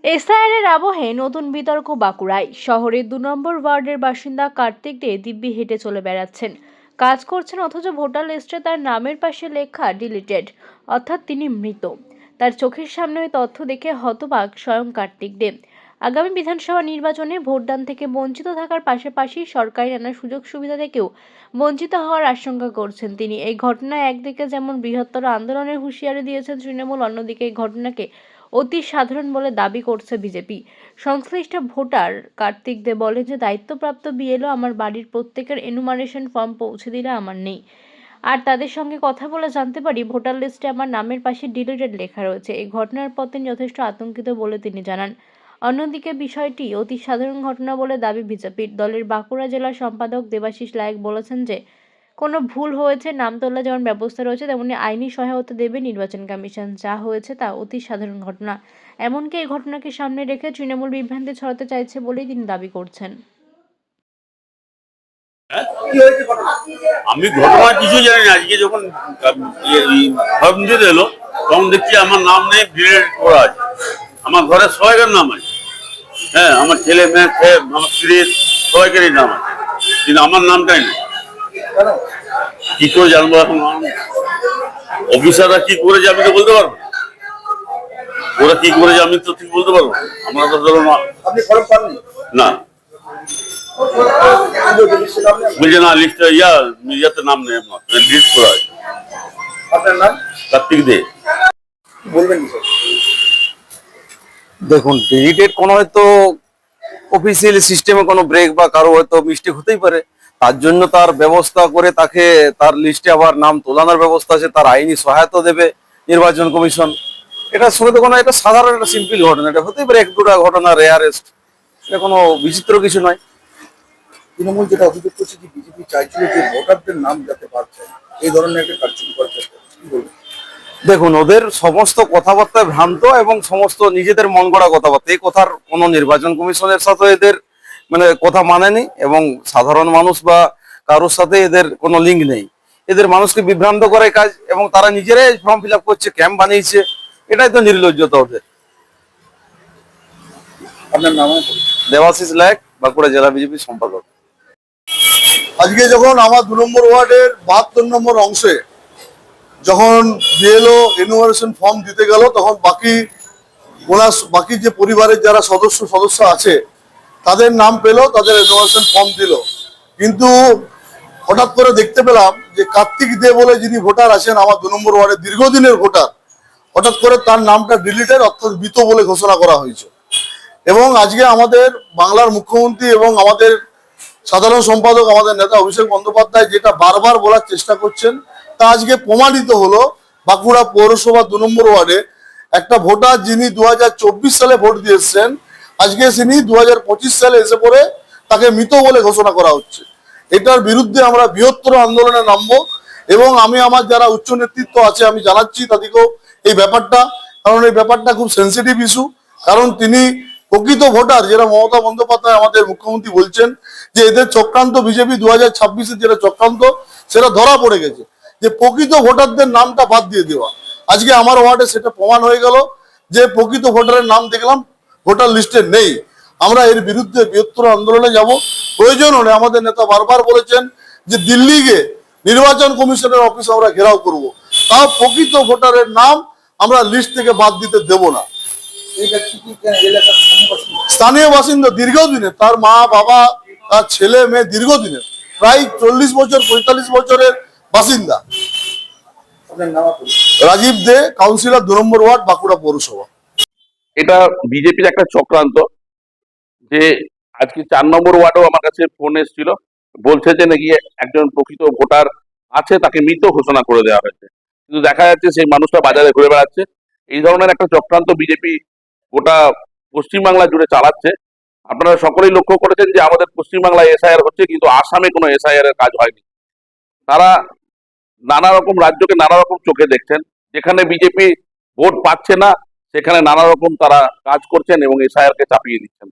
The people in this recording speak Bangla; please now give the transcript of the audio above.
এসআইআরের আবহে নতুন বিতর্ক বাঁকুড়ায়। শহরের ২ নম্বর ওয়ার্ডের বাসিন্দা কার্তিক দে দিব্যি হেঁটে চলে বেড়াচ্ছেন, কাজ করছেন, অথচ ভোটার লিস্টে তার নামের পাশে লেখা ডিলিটেড, অর্থাৎ তিনি মৃত। তার চোখের সামনে ওই তথ্য দেখে হতবাক স্বয়ং কার্তিক দে। আগামী বিধানসভা নির্বাচনে ভোটদান থেকে বঞ্চিত থাকার পাশাপাশি সরকারি নানা সুযোগ সুবিধা থেকেও বঞ্চিত হওয়ার আশঙ্কা করছেন তিনি। এই ঘটনায় একদিকে যেমন বৃহত্তর আন্দোলনের হুঁশিয়ারি দিয়েছেন তৃণমূল, অন্যদিকে এই ঘটনাকে অতি সাধারণ বলে দাবি করছে বিজেপি। সংশ্লিষ্ট ভোটার কার্তিক দে বলেন যে দায়িত্বপ্রাপ্ত বিএলও আমার বাড়ির প্রত্যেকের এনুমারেশন ফর্ম পৌঁছে দিলে আমার নেই, আর তাদের সঙ্গে কথা বলে জানতে পারি ভোটার লিস্টে আমার নামের পাশে ডিলিটেড লেখা রয়েছে। এই ঘটনার পর তিনি যথেষ্ট আতঙ্কিত বলে তিনি জানান। অন্যদিকে বিষয়টি অতি সাধারণ ঘটনা বলে দাবি বিজেপির। দলের বাঁকুড়া জেলা সম্পাদক দেবাশিস লায়েক বলেছেন যে কোনো ভুল হয়েছে, নাম তোলা যেমন ব্যবস্থা রয়েছে তেমনি আইনি সহায়তা দেবে নির্বাচন কমিশন। যা হয়েছে তা অতি সাধারণ ঘটনা। এমনকি এই ঘটনাকে সামনে রেখে তৃণমূল বিভ্রান্তি ছড়াতে চাইছে বলেই তিনি দাবি করছেন। আমি ঘটনা কিছু জানি না। আজকে যখন ফর্ম দিতে এলো তখন দেখছি আমার নাম নেই, ডিলিট করা আছে। আমার ঘরে সবাইকার নাম আছে, হ্যাঁ, আমার ছেলে মেয়ে, আমার স্ত্রীর সবাইকারই নাম আছে, কিন্তু আমার নামটাই নেই। কি করে জানবো এখন? অফিসাররা কি করেছে আমি তো বলতে পারবো, ওরা কি করেছে আমি তো ঠিক বলতে পারবো। আমরা তো ধরো না, বলছে না লিস্টে ইয়াতে নাম নেই, আপনার ডিলিট করা আছে। আপনার নাম? কার্তিক দে। বলবেন কি? দেখুন, ডিলিটেড কোনো হয়তো অফিসিয়ালি সিস্টেমে কোনো ব্রেক বা কারো হয়তো মিস্টেক হতেই পারে। তার জন্য তার ব্যবস্থা করে তাকে তার লিস্টে আবার নাম তোলানোর ব্যবস্থা আছে, তার আইনি সহায়তা দেবে নির্বাচন কমিশন। এটার সঙ্গে তো কোনো একটা সাধারণ একটা সিম্পল ঘটনা, এটা হতেই পারে এক দুটা ঘটনা, রেয়ারেস্ট। এটা কোনো বিচিত্র কিছু নয়। তৃণমূল যেটা অভিযোগ করছে যে বিজেপি চাইছিল যে ভোটারদের নাম যাতে বাদ যায়, এই ধরনের একটা কার্যক্রম করার চেষ্টা করছে, কি বলবেন? দেখুন, ওদের সমস্ত কথাবার্তা ভ্রান্ত এবং সমস্ত নিজেদের মন গড়া কথাবার্তা। এই কথার কোনো নির্বাচন কমিশনের সাথে এদের কথা মানেনি, এবং সাধারণ মানুষ বা কারোর সাথে এদের কোনো লিঙ্ক নেই। এদের মানুষকে বিভ্রান্ত করে কাজ, এবং তারা নিজেরাই ফর্ম ফিল আপ করছে, ক্যাম্প বানিয়েছে। এটাই তো নির্লজ্জতা ওদের। আপনার নাম? দেবাশিস লায়েক, বাঁকুড়া জেলা বিজেপি সম্পাদক। আজকে যখন আমার ২ নম্বর ওয়ার্ডের ৭২ নম্বর অংশে যখন বিএলও এনুমারেশন ফর্ম দিতে গেল, তখন বাকি যে পরিবারের যারা সদস্য আছে তাদের নাম পেলো, তাদের এনুমারেশন ফর্ম দিল। কিন্তু হঠাৎ করে দেখতে পেলাম যে কার্তিক দে বলে যিনি ভোটার আছেন, আমার ২ নম্বর ওয়ার্ডের দীর্ঘদিনের ভোটার, হঠাৎ করে তার নামটা ডিলিটেড, অর্থাৎ মৃত বলে ঘোষণা করা হয়েছে। এবং আজকে আমাদের বাংলার মুখ্যমন্ত্রী এবং আমাদের সাধারণ সম্পাদক, আমাদের নেতা অভিষেক বন্দ্যোপাধ্যায় যেটা বারবার বলার চেষ্টা করছেন, তা আজকে প্রমাণিত হলো। বাঁকুড়া পৌরসভা ২ নম্বর ওয়ার্ডে একটা ভোটার যিনি ২০২৪ সালে ভোট দিয়ে এসছেন, আজকে তিনি ২০২৫ সালে এসে পড়ে তাকে মৃত বলে ঘোষণা করা হচ্ছে। এটার বিরুদ্ধে আমরা বৃহত্তর আন্দোলনে নামবো, এবং আমি আমার যারা উচ্চ নেতৃত্ব আছে আমি জানাচ্ছি তাদেরকেও এই ব্যাপারটা, কারণ এই ব্যাপারটা খুব সেন্সিটিভ ইস্যু। কারণ তিনি প্রকৃত ভোটার, যেটা মমতা বন্দ্যোপাধ্যায় আমাদের মুখ্যমন্ত্রী বলছেন যে এদের চক্রান্ত, বিজেপি ২০২৬-এর যেটা চক্রান্ত সেটা ধরা পড়ে গেছে, যে প্রকৃত ভোটারদের নামটা বাদ দিয়ে দেওয়া। আজকে আমার ওয়ার্ডে সেটা প্রমাণ হয়ে গেল যে প্রকৃত ভোটারের নাম দেখলাম ভোটার লিস্টে নেই। আমরা এর বিরুদ্ধে বৃহত্তর আন্দোলনে যাব। প্রয়োজন হলে আমাদের নেতা বারবার বলেছেন যে দিল্লি গিয়ে নির্বাচন কমিশনের অফিস আমরা ঘেরাও করব, তাও প্রকৃত ভোটারের নাম আমরা লিস্ট থেকে বাদ দিতে দেব না। স্থানীয় বাসিন্দা, দীর্ঘদিনের, তার মা বাবা, তার ছেলে মেয়ে দীর্ঘদিনের, প্রায় 40 বছর 45 বছরের বাসিন্দা। রাজীব দে, কাউন্সিলর ২ নম্বর ওয়ার্ড, বাঁকুড়া পৌরসভা। এটা বিজেপির একটা চক্রান্ত। যে আজকে ৪ নম্বর ওয়ার্ডেও আমার কাছে ফোন এসেছিল, বলছে যে নাকি একজন প্রকৃত ভোটার আছে, তাকে মৃত ঘোষণা করে দেওয়া হয়েছে, কিন্তু দেখা যাচ্ছে সেই মানুষটা বাজারে ঘুরে বেড়াচ্ছে। এই ধরনের একটা চক্রান্ত বিজেপি গোটা পশ্চিমবাংলা জুড়ে চালাচ্ছে। আপনারা সকলেই লক্ষ্য করেছেন যে আমাদের পশ্চিমবাংলায় এসআইআর হচ্ছে, কিন্তু আসামে কোনো এসআইআর এর কাজ হয়নি। তারা নানা রকম রাজ্যকে নানা রকম চোখে দেখছেন। যেখানে বিজেপি ভোট পাচ্ছে না সেখানে নানা রকম তারা কাজ করছেন এবং এসআইআর কে চাপিয়ে দিচ্ছেন।